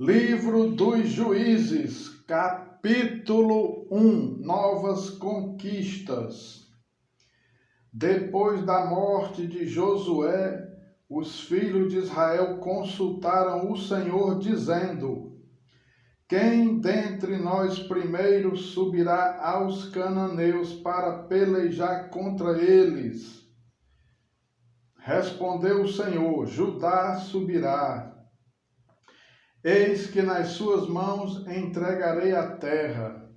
Livro dos Juízes, capítulo 1, Novas conquistas. Depois da morte de Josué, os filhos de Israel consultaram o Senhor, dizendo: Quem dentre nós primeiro subirá aos cananeus para pelejar contra eles? Respondeu o Senhor: Judá subirá. Eis que nas suas mãos entregarei a terra.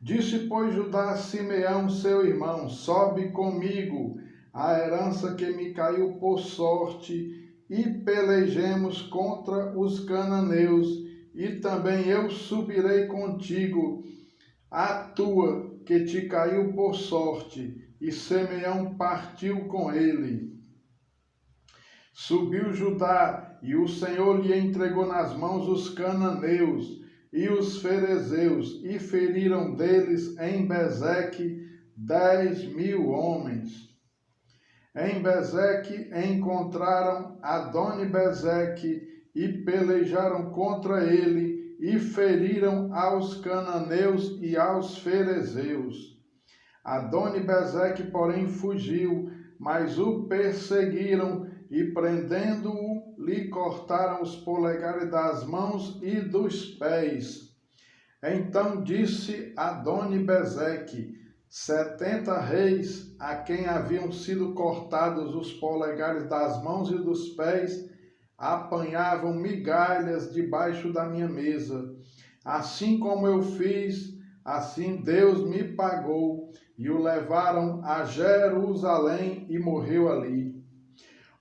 Disse, pois, Judá a Simeão, seu irmão: Sobe comigo a herança que me caiu por sorte, e pelejemos contra os cananeus, e também eu subirei contigo a tua que te caiu por sorte. E Simeão partiu com ele. Subiu Judá, e o Senhor lhe entregou nas mãos os cananeus e os ferezeus, e feriram deles em Bezeque 10.000 homens. Em Bezeque encontraram Adoni-Bezeque e pelejaram contra ele, e feriram aos cananeus e aos ferezeus. Adoni-Bezeque, porém, fugiu, mas o perseguiram, e prendendo-o, lhe cortaram os polegares das mãos e dos pés. Então disse Adoni-Bezeque: 70 reis, a quem haviam sido cortados os polegares das mãos e dos pés, apanhavam migalhas debaixo da minha mesa. Assim como eu fiz, assim Deus me pagou, e o levaram a Jerusalém e morreu ali.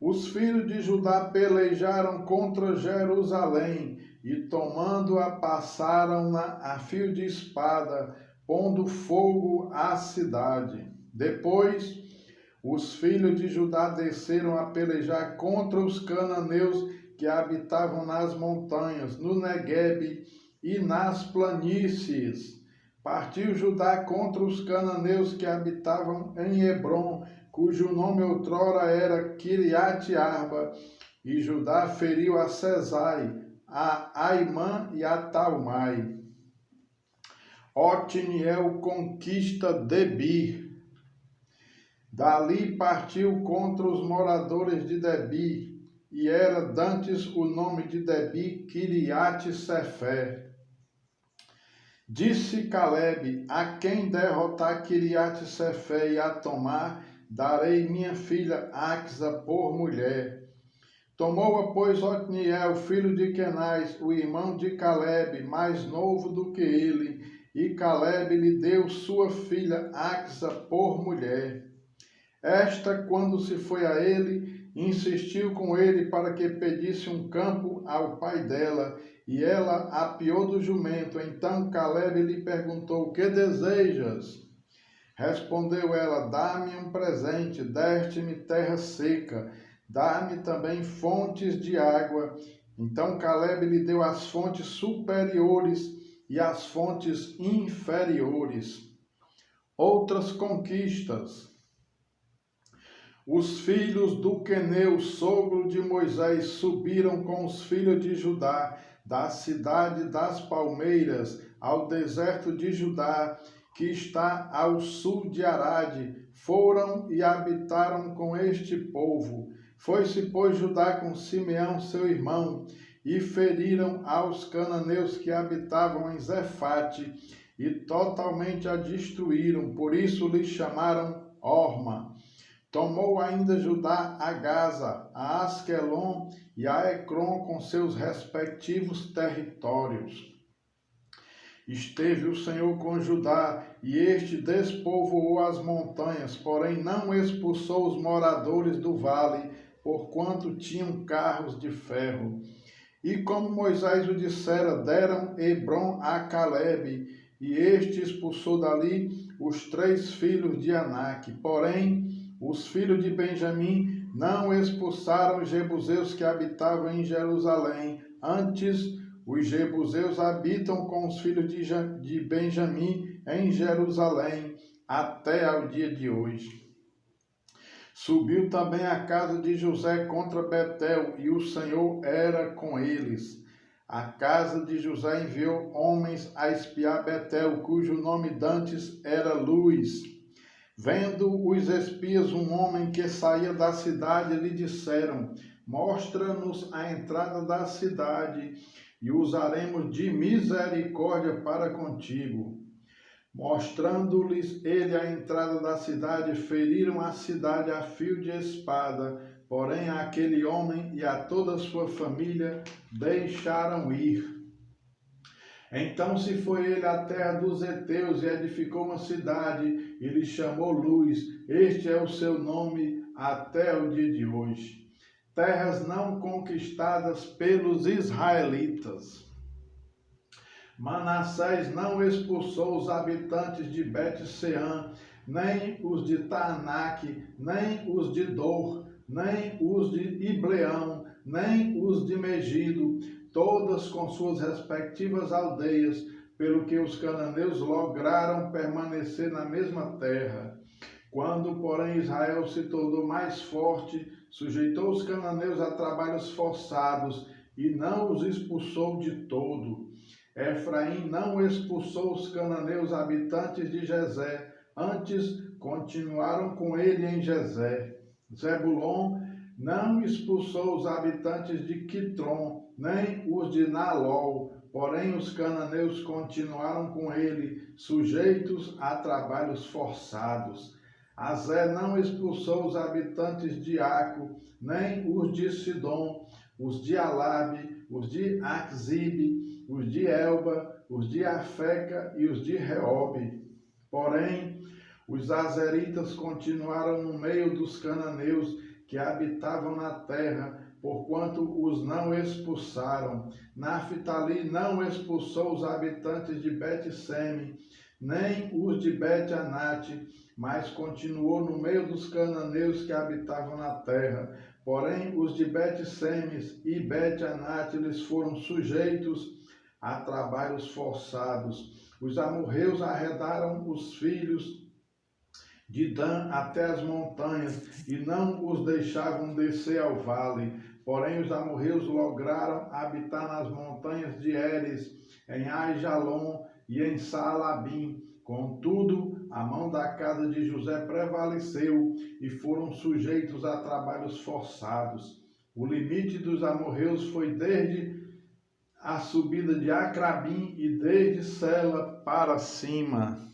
Os filhos de Judá pelejaram contra Jerusalém, e tomando-a passaram-na a fio de espada, pondo fogo à cidade. Depois, os filhos de Judá desceram a pelejar contra os cananeus que habitavam nas montanhas, no Neguebe e nas planícies. Partiu Judá contra os cananeus que habitavam em Hebrom, cujo nome outrora era Quiriate-Arba, e Judá feriu a Sesai, a Aimã e a Talmai. Otniel conquista Debir. Dali partiu contra os moradores de Debir, e era dantes o nome de Debir Quiriate-Sefer. Disse Calebe: A quem derrotar Quiriate-Sefer e a tomar, darei minha filha Axa por mulher. Tomou-a, pois, Otniel, filho de Quenaz, o irmão de Calebe, mais novo do que ele, e Calebe lhe deu sua filha Axa por mulher. Esta, quando se foi a ele, insistiu com ele para que pedisse um campo ao pai dela, e ela apiou do jumento. Então Calebe lhe perguntou: Que desejas? Respondeu ela: Dá-me um presente, deste-me terra seca, dá-me também fontes de água. Então Calebe lhe deu as fontes superiores e as fontes inferiores. Outras conquistas. Os filhos do Queneu, sogro de Moisés, subiram com os filhos de Judá, da cidade das palmeiras, ao deserto de Judá, que está ao sul de Arade. Foram e habitaram com este povo. Foi-se, pois, Judá com Simeão, seu irmão, e feriram aos cananeus que habitavam em Zefate, e totalmente a destruíram, por isso lhe chamaram Orma. Tomou ainda Judá a Gaza, a Asquelon e a Ecrom com seus respectivos territórios. Esteve o Senhor com Judá, e este despovoou as montanhas, porém não expulsou os moradores do vale, porquanto tinham carros de ferro. E como Moisés o dissera, deram Hebrom a Calebe, e este expulsou dali os 3 filhos de Anak. Porém, os filhos de Benjamim não expulsaram os jebuseus que habitavam em Jerusalém. Antes, os jebuseus habitam com os filhos de Benjamim em Jerusalém, até ao dia de hoje. Subiu também a casa de José contra Betel, e o Senhor era com eles. A casa de José enviou homens a espiar Betel, cujo nome dantes era Luz. Vendo os espias um homem que saía da cidade, lhe disseram: mostra-nos a entrada da cidade, e usaremos de misericórdia para contigo. Mostrando-lhes ele a entrada da cidade, feriram a cidade a fio de espada, porém aquele homem e a toda a sua família deixaram ir. Então se foi ele à terra dos heteus e edificou uma cidade, e lhe chamou Luz. Este é o seu nome até o dia de hoje. Terras não conquistadas pelos israelitas. Manassés não expulsou os habitantes de Bet-Seã, nem os de Taanaque, nem os de Dor, nem os de Ibleão, nem os de Megido, todas com suas respectivas aldeias, pelo que os cananeus lograram permanecer na mesma terra. Quando, porém, Israel se tornou mais forte, sujeitou os cananeus a trabalhos forçados e não os expulsou de todo. Efraim não expulsou os cananeus habitantes de Gezé, antes continuaram com ele em Gezé. Zebulon não expulsou os habitantes de Quitron, nem os de Nalol, porém os cananeus continuaram com ele, sujeitos a trabalhos forçados. Azé não expulsou os habitantes de Aco, nem os de Sidom, os de Alabe, os de Axibe, os de Elba, os de Afeca e os de Reobe. Porém, os azeritas continuaram no meio dos cananeus que habitavam na terra, porquanto os não expulsaram. Naphtali não expulsou os habitantes de Bet-Seme, nem os de Bet-Anate, mas continuou no meio dos cananeus que habitavam na terra. Porém, os de Bet-Semes e Bet-Anate lhes foram sujeitos a trabalhos forçados. Os amorreus arredaram os filhos de Dan até as montanhas e não os deixavam descer ao vale. Porém, os amorreus lograram habitar nas montanhas de Eres, em Aijalon e em Saalabim. Contudo, a mão da casa de José prevaleceu e foram sujeitos a trabalhos forçados. O limite dos amorreus foi desde a subida de Acrabim e desde Sela para cima.